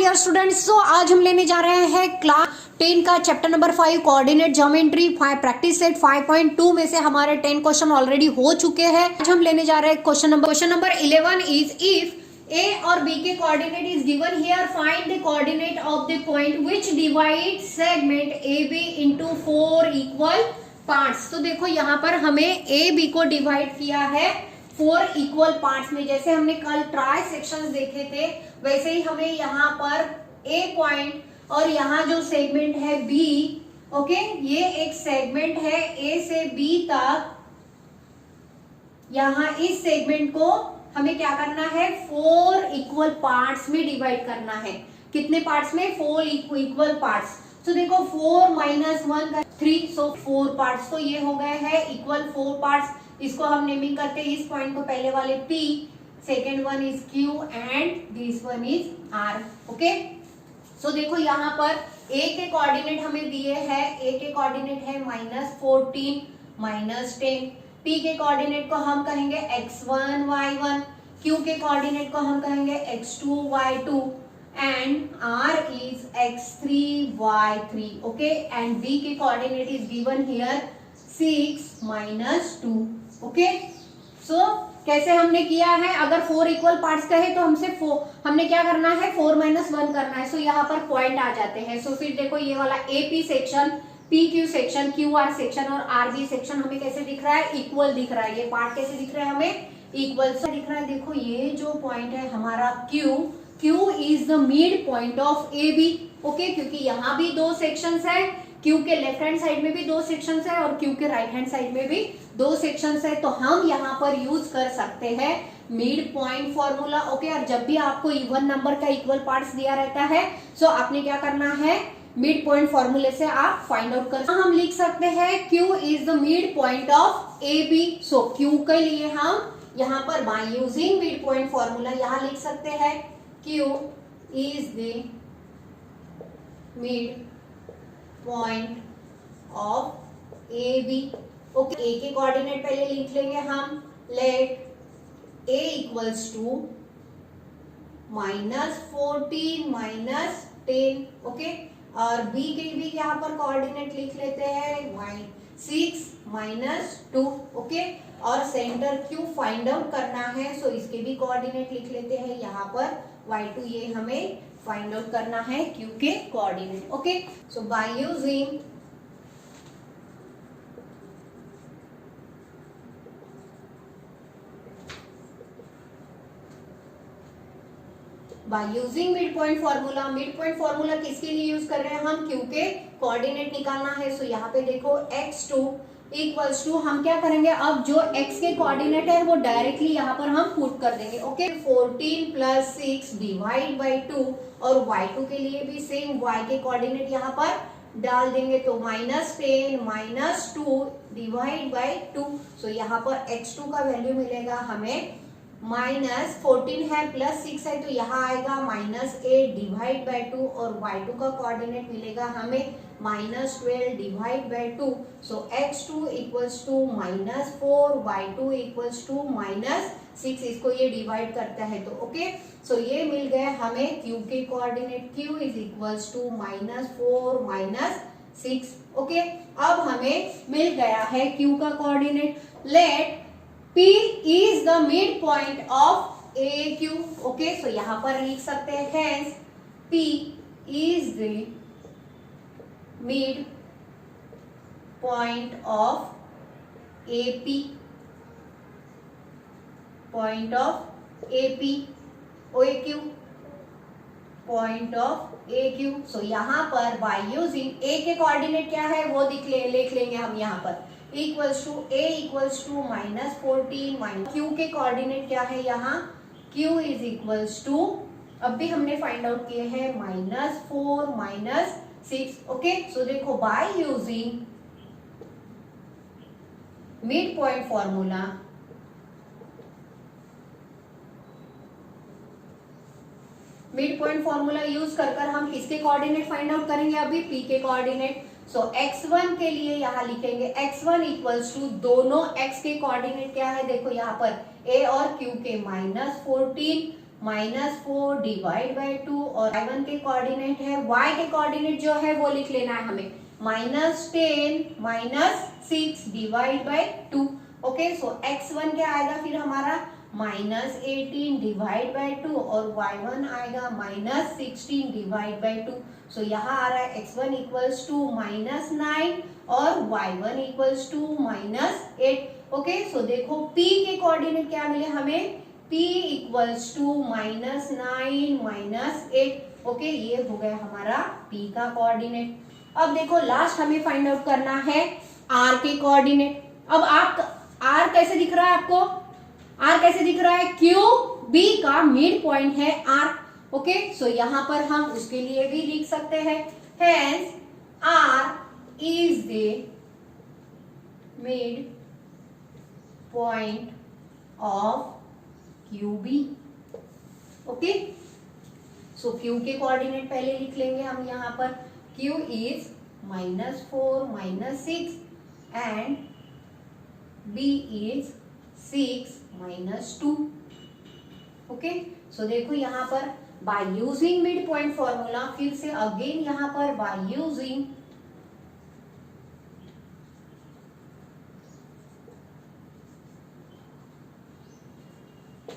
Dear students, सो आज हम लेने जा रहे हैं क्लास 10 का chapter number 5 coordinate geometry 5 practice set 5.2 में से हमारे 10 क्वेश्चन ऑलरेडी हो चुके हैं। आज हम लेने जा रहे हैं question number 11 is if A और B के coordinate is given here, find the coordinate of the point which divide segment AB into 4 equal parts. तो देखो यहाँ पर हमें AB को डिवाइड किया है 4 इक्वल पार्ट्स में। जैसे हमने कल ट्राई सेक्शंस देखे थे वैसे ही हमें यहाँ पर A पॉइंट और यहाँ जो सेगमेंट है B, ओके, ये एक सेगमेंट है A से B तक। यहाँ इस सेगमेंट को हमें क्या करना है, 4 इक्वल पार्ट्स में डिवाइड करना है। कितने पार्ट्स में? 4 इक्वल पार्ट्स। तो देखो 4 माइनस 1 का 3, सो 4 पार्ट्स। तो ये हो गए हैं इक्वल 4 पार्ट्स। इसको हम नेमिंग करते हैं, इस पॉइंट को पहले वाले P, second one is Q and this one is R। Okay, so देखो यहाँ पर A के कोऑर्डिनेट हमें दिए हैं। A के कोऑर्डिनेट है -14 -10। P के कोऑर्डिनेट को हम कहेंगे x1 y1, Q के कोऑर्डिनेट को हम कहेंगे x2 y2 and R is x3 y3। Okay, and B के coordinate is given here 6 -2। Okay, so कैसे हमने किया है, अगर 4 इक्वल पार्ट्स कहे तो हमने क्या करना है, 4 - 1 करना है। सो यहाँ पर पॉइंट आ जाते हैं। सो फिर देखो ये वाला AP section, PQ section, QR section और RB सेक्शन हमें कैसे दिख रहा है, इक्वल दिख रहा है। ये पार्ट कैसे दिख रहा है, हमें इक्वल से दिख रहा है। देखो ये जो पॉइंट है हमारा Q is the mid point of AB। Okay, क्योंकि यहाँ भी 2 सेक्शंस है, Q के लेफ्ट हैंड साइड में भी 2 सेक्शंस है और Q के राइट हैंड साइड में भी 2 सेक्शंस है। तो हम यहाँ पर यूज कर सकते हैं मिड पॉइंट फॉर्मूला। ओके, और जब भी आपको इवन नंबर का इक्वल पार्ट्स दिया रहता है सो आपने क्या करना है, मिड पॉइंट फॉर्मूले से आप फाइंड आउट कर। हम लिख सकते हैं Q is the mid point of AB। So Q के लिए हम यहाँ पर by using mid point formula यहाँ लिख सकते हैं Q is the mid point of AB। Okay, A के कोऑर्डिनेट पहले लिख लेंगे हम। Let A equals to -14 -10। Okay, और B के भी यहाँ पर कोऑर्डिनेट लिख लेते हैं 6 -2। ओके, और सेंटर Q फाइंड आउट करना है, सो इसके भी कोऑर्डिनेट लिख लेते हैं यहाँ पर y2। ये हमें फाइंड आउट करना है Q के कोऑर्डिनेट। ओके, सो bye using mid point formula. Mid point formula किसके लिए यूज कर रहे हैं हम, Q के कोऑर्डिनेट निकालना है। सो यहाँ पे देखो x2 इक्वल्स टू, हम क्या करेंगे, अब जो x के कोऑर्डिनेट है वो डायरेक्टली यहाँ पर हम पुट कर देंगे। ओके, 14 + 6 डिवाइड बाई 2 और y2 के लिए भी सेम y के कोऑर्डिनेट यहाँ पर डाल देंगे। तो -10 - 2 डिवाइड बाई 2। सो यहाँ पर x2 का वैल्यू मिलेगा हमें -14 है +6 है, तो यहाँ आएगा -8 डिवाइड बाई 2 और y2 का कोऑर्डिनेट मिलेगा हमें -12 divide by 2। So x2 equals to -4, y2 equals to -6। इसको ये डिवाइड करता है तो ओके, सो ये मिल गया हमें Q के coordinate. Q is equals to -4 -6। Okay, अब हमें मिल गया है Q का coordinate. Let P is the midpoint of AQ। Okay, so यहाँ पर लिख सकते हैं hence P is the midpoint of AP। point of AP, OAQ, point of AQ। सो यहाँ पर by using A के कोऑर्डिनेट क्या है वो लिख लेंगे हम यहाँ पर equals to A equals to -14 Q के कोऑर्डिनेट क्या है यहाँ, Q इज इक्वल्स टू, अब भी हमने फाइंड आउट किए हैं -4 -6। ओके, सो देखो bye using mid point formula, mid point formula use कर हम किसके कोऑर्डिनेट फाइंड आउट करेंगे, अभी P के कोऑर्डिनेट। सो x1 के लिए यहाँ लिखेंगे x1 इक्वल्स टू, दोनों x के कोऑर्डिनेट क्या है देखो यहाँ पर A और Q के -14 -4 डिवाइड बाय 2 और y1 के कोऑर्डिनेट है, y के कोऑर्डिनेट जो है वो लिख लेना है हमें -10 -6 divide by 2। Okay, so x1 क्या आएगा फिर हमारा -18 डिवाइड बाय 2 और y1 आएगा -16 डिवाइड बाय 2। सो यहाँ आ रहा है x1 इक्वल्स टू -9 और y1 equals to -8। Okay, so देखो p के कोऑर्डिनेट क्या मिले हमें, p इक्वल्स टू -9 -8। ओके, ये हो गया हमारा p का कोऑर्डिनेट। अब देखो लास्ट हमें फाइंड आउट करना है r के कोऑर्डिनेट। अब आप r कैसे दिख रहा है आपको, r कैसे दिख रहा है, q b का मिड पॉइंट है r। ओके, सो यहां पर हम उसके लिए भी लिख सकते हैं, hence r is the mid point of QB। Okay, so Q के कोऑर्डिनेट पहले लिख लेंगे हम यहाँ पर, Q is -4 -6 and B is 6 -2। Okay, so देखो यहाँ पर by using mid point formula, फिर से अगेन यहाँ पर by using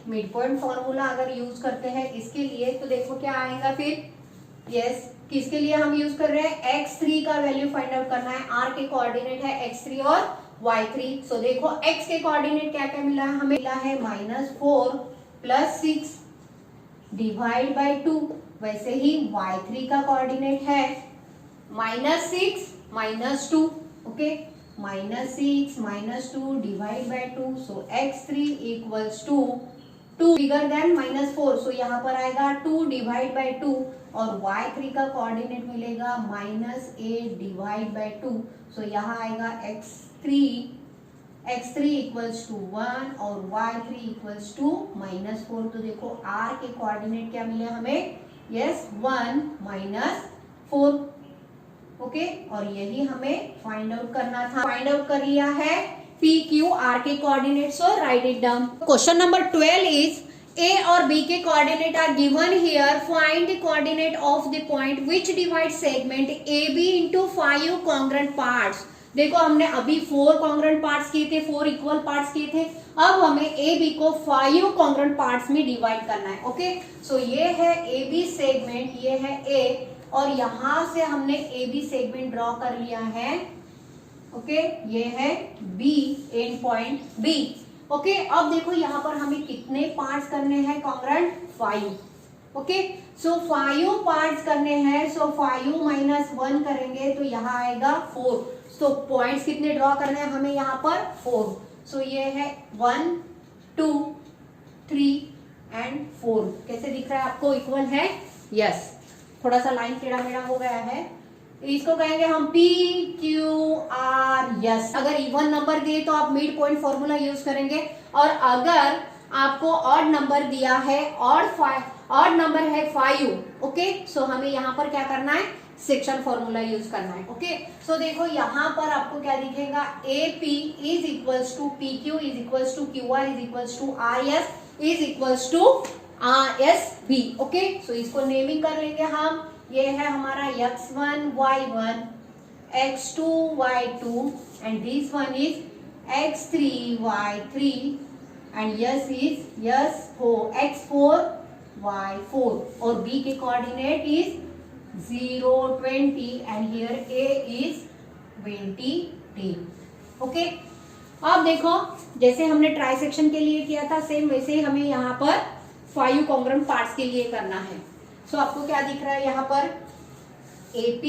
mid point formula अगर यूज करते हैं इसके लिए, तो देखो क्या आएगा फिर, यस किसके लिए हम यूज कर रहे हैं, x3 का वैल्यू फाइंड आउट करना है। r के कोऑर्डिनेट है x3 और y3। सो देखो x के कोऑर्डिनेट क्या क्या मिला है हमें, मिला है -4 + 6 डिवाइड बाय 2। वैसे ही y3 का कोऑर्डिनेट है -6 -2। Okay, -6 -2 divide by 2। So x3 equals to 2 bigger than -4। So यहाँ पर आएगा 2 डिवाइड बाय 2 और y3 का कोऑर्डिनेट मिलेगा -8 डिवाइड बाय 2। सो यहाँ आएगा x3 इक्वल्स टू 1 और y3 इक्वल्स टू -4। तो देखो r के कोऑर्डिनेट क्या मिले हमें, यस 1 -4। ओके, और यही हमें फाइंड आउट करना था। फाइंड आउट कर लिया है p q r के कोऑर्डिनेट्स, और right it down. Question number 12 is a और b के coordinate are given here, find the coordinate of the point which divide segment ab into 5 congruent parts. देखो हमने अभी 4 कॉन्ग्रुएंट पार्ट्स किए थे, 4 equal parts किए थे। अब हमें ए बी को 5 कॉन्ग्रुएंट पार्ट्स में डिवाइड करना है। ओके, सो ये है ए बी सेगमेंट, ये है ए, और यहां से हमने ए बी सेगमेंट ड्रॉ कर लिया है। ओके, ये है B, end point B. Okay, अब देखो यहाँ पर हमें कितने पार्ट्स करने हैं कॉन्ग्रुएंट, 5। ओके, सो 5 पार्ट्स करने हैं। सो 5 - 1 करेंगे तो यहाँ आएगा 4। तो पॉइंट्स कितने ड्रॉ करने हैं हमें यहाँ पर, 4। सो ये है 1 2 3 एंड 4। कैसे दिख रहा है आपको, इक्वल है, यस। थोड़ा सा लाइन टेढ़ा मेढ़ा हो गया है, इसको कहेंगे हम P Q R S। अगर इवन नंबर दिए तो आप मिड पॉइंट फॉर्मूला यूज करेंगे, और अगर आपको ऑड नंबर दिया है, ऑड नंबर है 5, ओके, सो हमें यहाँ पर क्या करना है, सेक्शन फॉर्मूला यूज करना है। ओके, सो देखो यहाँ पर आपको क्या दिखेगा, AP is equals to PQ is equals to QR is equals to RS is equals to RSB। Okay, so इसको नेमिंग कर लेंगे हम। ये है हमारा x1 y1 x2 y2 and this one is x3 y3 and yes is x4 y4, और b के coordinate is 0 20 and here a is 20 10। Okay, अब देखो जैसे हमने ट्राई सेक्शन के लिए किया था, सेम वैसे ही हमें यहाँ पर 5 कॉन्ग्रुएंट पार्ट्स के लिए करना है। सो आपको क्या दिख रहा है यहाँ पर, AP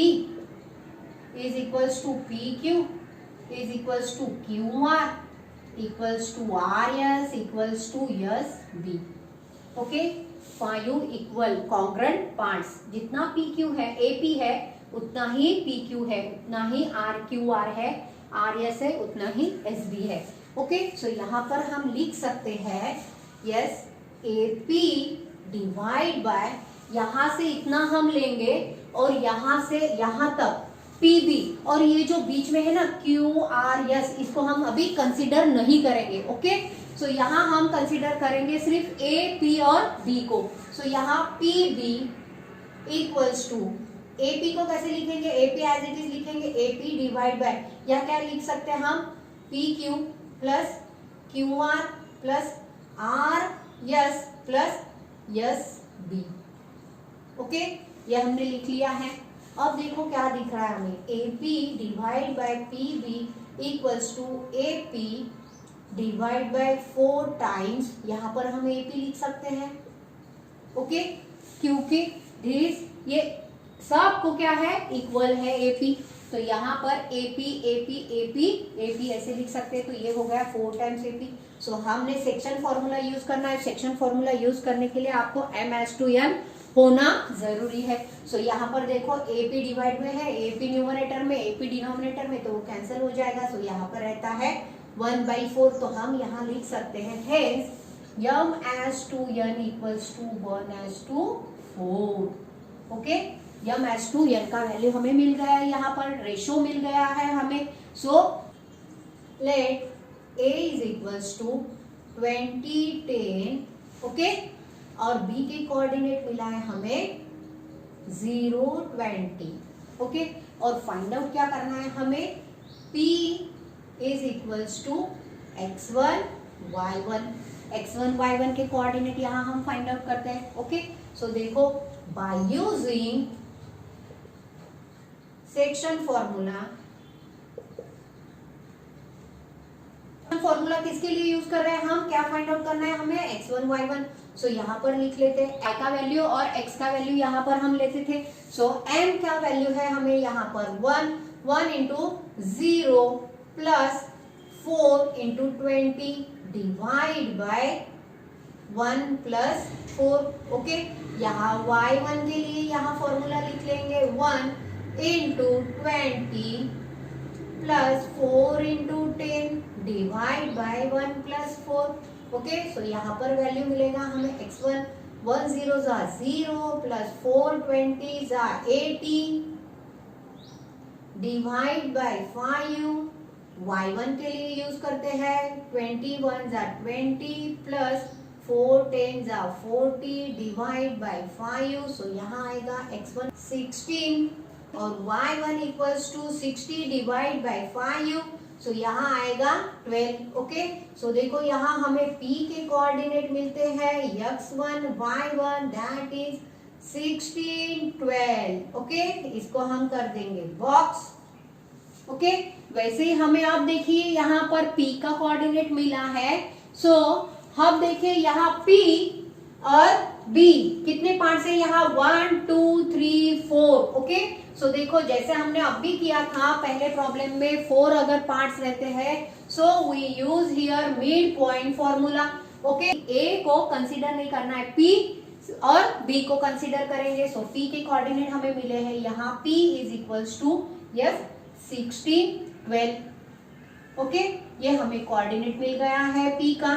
is equals to PQ is equals to QR equals to RS equals to SB। Okay, 5 equal congruent parts, जितना PQ है, AP है उतना ही PQ है, उतना ही QR है, RS है उतना ही SB है। ओके, सो यहाँ पर हम लिख सकते हैं, यस, AP डिवाइड बाय, यहां से इतना हम लेंगे और यहां से यहां तक PB, और ये जो बीच में है ना QRS, इसको हम अभी कंसीडर नहीं करेंगे। ओके, सो यहाँ हम कंसिडर करेंगे सिर्फ ए, पी और बी को। सो यहाँ P B equals to, A P को कैसे लिखेंगे, A P as it is लिखेंगे, ए पी डिवाइड बाय, या क्या लिख सकते हैं हम, P Q plus Q R plus R S plus S B. Okay, ये हमने लिख लिया है। अब देखो क्या दिख रहा है हमें, A P divide by P B equals to A P divide by 4 times, यहाँ पर हम ए पी लिख सकते हैं। ओके, क्योंकि ये सबको क्या है, इक्वल है ए पी, तो यहाँ पर A P A P A P A P ऐसे लिख सकते हैं। तो ये हो गया 4 टाइम्स ए पी। सो हमने सेक्शन फॉर्मूला यूज करना है। सेक्शन फॉर्मूला यूज करने के लिए आपको m/n होना जरूरी है। सो यहाँ पर देखो ए पी डिवाइड में है, ए पी न्यूमरेटर में, ए पी डिनोमिनेटर में, तो वो कैंसिल हो जाएगा। सो यहाँ पर रहता है 1/4, तो हम यहाँ लिख सकते हैं hence m/n equals to 1/4। Okay, m/n का वैल्यू हमें मिल गया है, यहाँ पर रेशो मिल गया है हमें। So let a is equals to 20 10, okay, और b के कोऑर्डिनेट मिला है हमें 0 20। ओके, और फाइंड आउट क्या करना है हमें, p is equals to x1 y1, x1 y1 के कोऑर्डिनेट यहाँ हम फाइंड आउट करते हैं। ओके, सो देखो by using section formula, formula किसके लिए यूज कर रहे हैं हम, क्या फाइंड आउट करना है हमें, x1 y1। सो यहाँ पर लिख लेते हैं y का वैल्यू और x का वैल्यू यहाँ पर हम लेते थे। सो m का वैल्यू है हमें यहाँ पर 1 into 0 plus 4 into 20 divide by 1 plus 4। Okay, यहाँ y1 के लिए यहाँ फॉर्मूला लिख लेंगे 1 into 20 plus 4 into 10 divide by 1 plus 4। Okay, so यहाँ पर वैल्यू मिलेगा हमें x1 1 0 जा 0 प्लस 4 20 जा 80 डिवाइड बाय 5। y1 के लिए यूज करते हैं 21 जा 20 प्लस 4 10 जा 40 डिवाइड बाय 5। सो यहाँ आएगा x1 16 और y1 equals to 60 divide by 5। So यहाँ आएगा 12। ओके, सो देखो यहाँ हमें p के कोऑर्डिनेट मिलते हैं x1 y1 that is 16 12। Okay, इसको हम कर देंगे बॉक्स। ओके, वैसे ही हमें अब देखिए यहाँ पर p का कोऑर्डिनेट मिला है। सो अब देखिए यहाँ p और b कितने पार्ट्स है, यहाँ 1 2 3 4। ओके, सो देखो जैसे हमने अब भी किया था पहले प्रॉब्लम में 4 अगर पार्ट्स रहते हैं, so we use here mid point formula. Okay, a को कंसीडर नहीं करना है, p और b को कंसीडर करेंगे। सो p के कोऑर्डिनेट हमें मिले हैं यहाँ p is equals to 16 12। Okay, ये हमें कोऑर्डिनेट मिल गया है p का,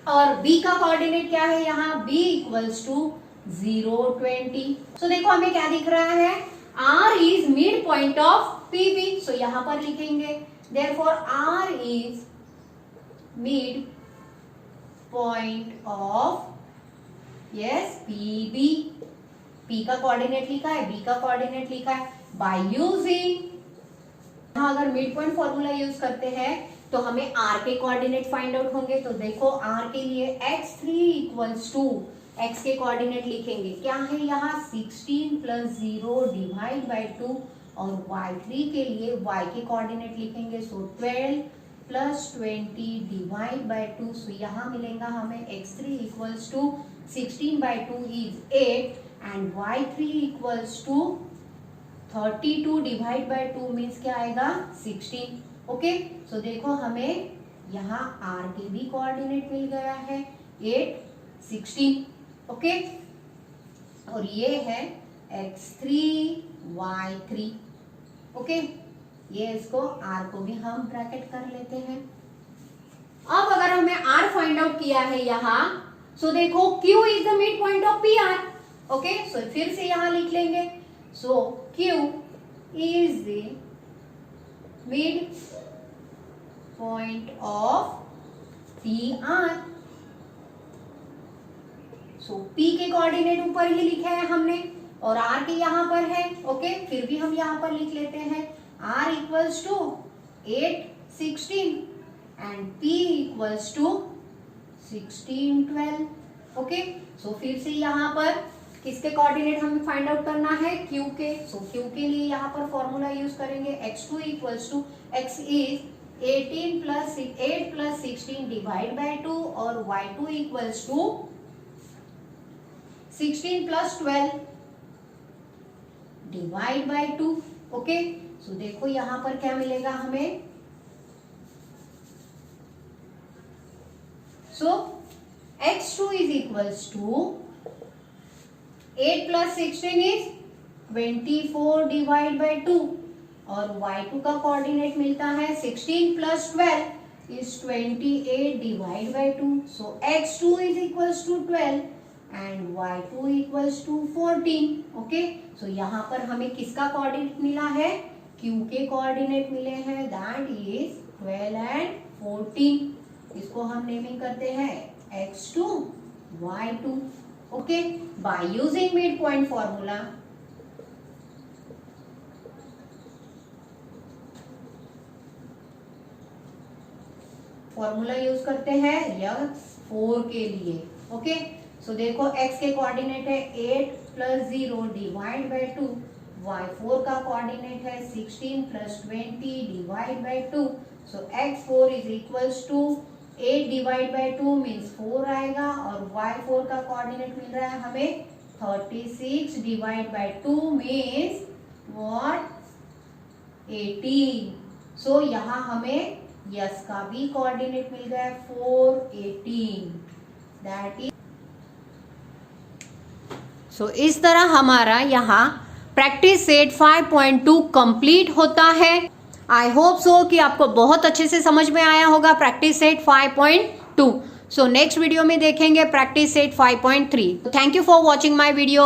और b का कोऑर्डिनेट क्या है यहाँ, b इक्वल्स टू 0 20। सो देखो हमें क्या दिख रहा है, r is mid point of pb। सो यहाँ पर लिखेंगे therefore r is mid point of pb। p का कोऑर्डिनेट लिखा है, b का कोऑर्डिनेट लिखा है। बाय यूजिंग, अगर मिड पॉइंट फॉर्मूला यूज करते हैं तो हमें r के कोऑर्डिनेट फाइंड आउट होंगे। तो देखो r के लिए x3 इक्वल्स टू, x के कोऑर्डिनेट लिखेंगे क्या है यहाँ 16 प्लस 0 डिवाइड बाय 2, और y3 के लिए y के कोऑर्डिनेट लिखेंगे so 12 plus 20 divide by 2। So यहाँ मिलेगा हमें x3 equals to 16 by 2 is 8 and y3 equals to 32 divide by 2 means क्या आएगा 16। ओके, सो देखो हमें यहाँ r के भी कोऑर्डिनेट मिल गया है 8 16। ओके, और ये है x3 y3। ओके, ये इसको r को भी हम ब्रैकेट कर लेते हैं। अब अगर हमें r फाइंड आउट किया है यहाँ, सो देखो q is the mid point of pr। Okay, so फिर से यहाँ लिख लेंगे, so q is the mid point of P R. So P के कोऑर्डिनेट ऊपर ही लिखे हैं हमने और आर के यहाँ पर है। ओके, फिर भी हम यहाँ पर लिख लेते हैं R equals to 8, 16 and P equals to 16, 12। Okay, so फिर से यहाँ पर किसके कोऑर्डिनेट हमें फाइंड आउट करना है, क्यू के। सो क्यू के लिए यहाँ पर फॉर्मूला यूज करेंगे x2 equals to x is 8 plus 16 divide by 2 और y2 equals to 16 plus 12 divide by 2। Okay, so देखो यहां पर क्या मिलेगा हमें। So x2 is equals to 8 plus 16 is 24 divide by 2 और y2 का कोऑर्डिनेट मिलता है 16 plus 12 is 28 divide by 2। So x2 is equals to 12 and y2 equals to 14। Okay, so यहाँ पर हमें किसका कोऑर्डिनेट मिला है, q के कोऑर्डिनेट मिले हैं, दैट इज 12 एंड 14। इसको हम नेमिंग करते हैं x2, y2। Okay, bye using mid point formula use करते हैं x4 के लिए। ओके, सो देखो x के कोऑर्डिनेट है 8 प्लस 0 डिवाइड बाय 2, y4 का कोऑर्डिनेट है 16 plus 20 divide by 2। So x4 is equals to 8 divide by 2 means 4 आएगा और y4 का कोऑर्डिनेट मिल रहा है हमें 36 डिवाइड बाय 2 मीन्स व्हाट 18। सो यहाँ हमें यस का भी कोऑर्डिनेट मिल गया है 4, 18, दैट इज। सो इस तरह हमारा यहाँ प्रैक्टिस सेट 5.2 कंप्लीट होता है। आई होप सो कि आपको बहुत अच्छे से समझ में आया होगा practice set 5.2। So next video में देखेंगे practice set 5.3। Thank you for watching my video.